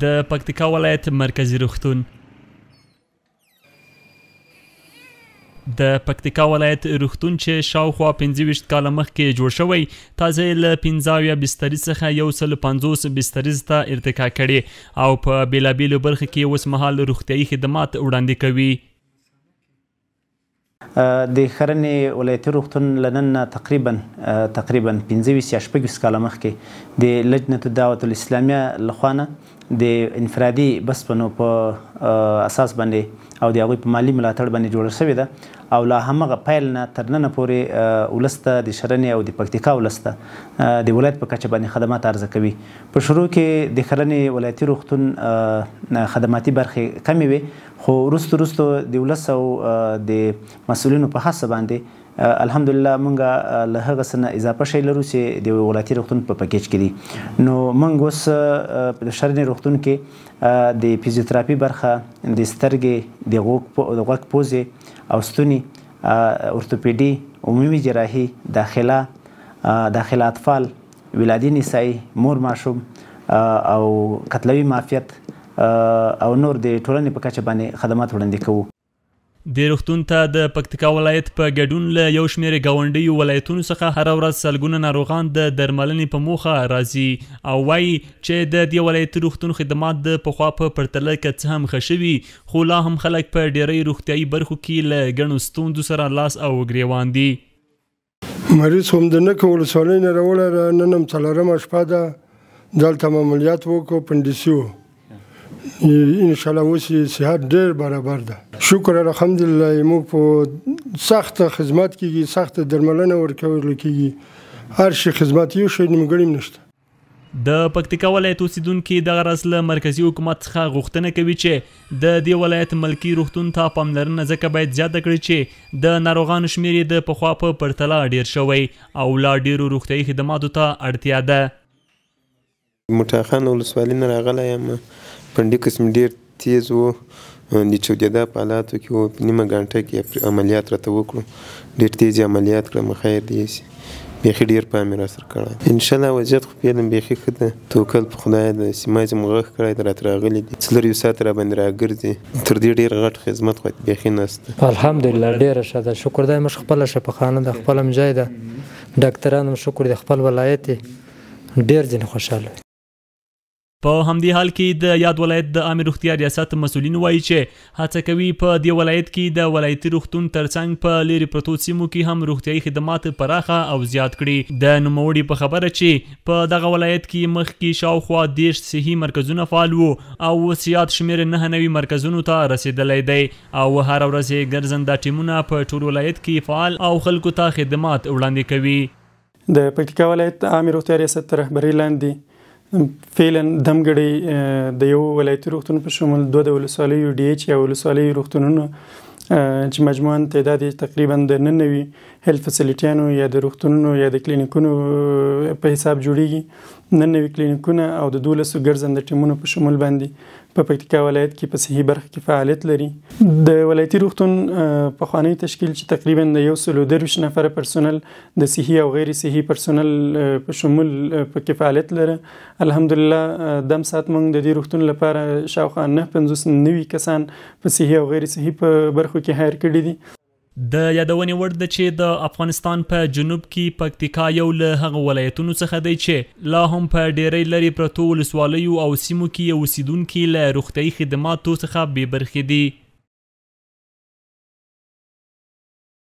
د پکتیکا ولایت مرکزی روغتون. د پکتیکا ولایت روغتون چې شاوخوا 25 کاله مخکې جوړ شوی تازه له 15 بسترې څخه 150 بسترې ته ارتقا کړي او په بیلابیلو برخو کې اوس مهال روغتیایي خدمات وړاندې کوي. د ښرنې ولایتي روغتون له نن نه تقریبا 15 یا 16 کاله مخکې د لجنة الدعوة الاسلامیه لخوا نه د انفرادي بسپنو په اساس باندې او د هغوی په مالي ملاتړ باندې جوړه شوې ده او له همغه پیل نه تر ننه پورې ولس ته د ښرنې او د پکتیکا ولس ته د ولایت په کچه باندې خدمات عرضه کوي. په شروع کې د ښرنې ولایتي روغتون خدماتي برخې کمې وې خو وروسته د ولس او د مسؤلینو په هڅه باندې الحمدلله موږ له هغه څه نه اضافه شی لرو چې د ولایتي روغتون په پکیج کې دي. نو موږ اوس د ښرنې روغتون کې د فزیوتراپي برخه د سترګې د غوږ پوزې او ستوني اورتوپیډي عمومي جراحي داخله اطفال ولادي نسایي مور ماشوم او کتلوي معافیت او نور د ټولنې په کچه باندې خدمات وړاندې کوو. د روغتون ته د پکتیکا ولایت په ګډون له یو شمېر ګاونډیو ولایتونو څخه هره ورځ سلګونه ناروغان د درملنې په موخه راځي او وایي چې د دې ولایتي روغتون خدمات د پخوا په پرتله که څه هم ښه شوي خو لا هم خلک په ډیری روغتیایي برخو کې له ګڼو ستونزو سره لاس او ګریوان دي. مریض هم د نکه ولسوالۍ نه راوړی نن هم څلورمه شپه ده دلته م عملیات وکړو اپنډیسي و انشاءالله اوس یې صحت ډېر برابر ده. شکر الحمدلله موږ په سخته خدمت کېږي سخته درملنه ورکول کېږي هر شي خدمت یو شی نیمګړی نشته. د پکتیکا ولایت اوسیدونکي دغه ورځ له مرکزي حکومت څخه غوښتنه کوي چې د دې ولایت ملکي روغتون ته پاملرنه ځکه باید زیاته کړي چې د ناروغانو شمېر یې د پخوا په پرتله ډېر شوی او لا ډېرو روغتیایي خدماتو ته اړتیا ده. مټاخان ولسوالۍ نه راغلی یم اپنډکس مې ډېر تیز و د چودېدا په حالاتو کې و په نیمه ګنټه کې عملیات راته وکړو ډېر تیز یې عملیات کړم خیر دی بیخي ډېر پام یې راسره کړی انشاءالله وضعیت خو فعلا بیخي ښه ده توکل په خدای ده سیمایز مو غږ کړی ده راته راغلي دي 4 ساعت راباندې راګرځي تر دې ډېر غټ خدمت خو بیخي نشته. الحمدلله ډېره ښه ده شکر دی موږ خپله شفاخانه ده خپله م ځای ده ډاکټران هم شکر دی خپل ولایت ډېر ځینې خوشحاله. په همدې حال کې د یاد ولایت د عامې روغتیا ریاست مسؤلین وایي چې هڅه کوي په دې ولایت کې د ولایتي روغتون ترڅنګ په لیرې پرتو سیمو کې هم روغتیایي خدمات پراخه او زیات کړي. د نوموړي په خبره چې په دغه ولایت کې مخکې شاوخوا 10 صحي مرکزونه فعال وو او اوس زیات شمېر 9 نوي مرکزونو ته رسېدلی دی او هره ورځ یې ګرځنده ټیمونه په ټول ولایت کې فعال او خلکو ته خدمات وړاندې کوي. د پکتیکا ولایت عامې روغتیا ریاست تر رهبرۍ لاندې فعلا دمګړی د یو ولایتي روغتون په شمول 2 د ولسوالیو ډي ایچ یا ولسوالیو روغتونونو چې مجموعاً تعداد تقریبا د 99 هیلث فسیلیټیانو یا د روغتونونو یا د کلینیکونو په حساب جوړیږي. 99 کلینیکونه او د 12 ګرځنده ټیمونو په شمول باندې په پکتیکا ولایت کې په صحي برخه کې فعالیت لري. د ولایتي روغتون پخوانی تشکیل چې تقریبا د 130 نفره پرسونل د صحي او غیر صحي پرسونل په شمول په فعالیت لري. الحمدلله دم سات موږ د دې روغتون لپاره شاوخوا 950 نوي کسان په صحي او غیر صحي په برخو کې هایر کړي دي. د یادونې وړ ده چې د افغانستان په جنوب کې پکتیکا یو له هغه ولایتونو څخه دی چې لا هم په ډیری لرې پرتو ولسوالیو او سیمو کې اوسیدونکي له روغتیایي خدماتو څخه بې برخې دي.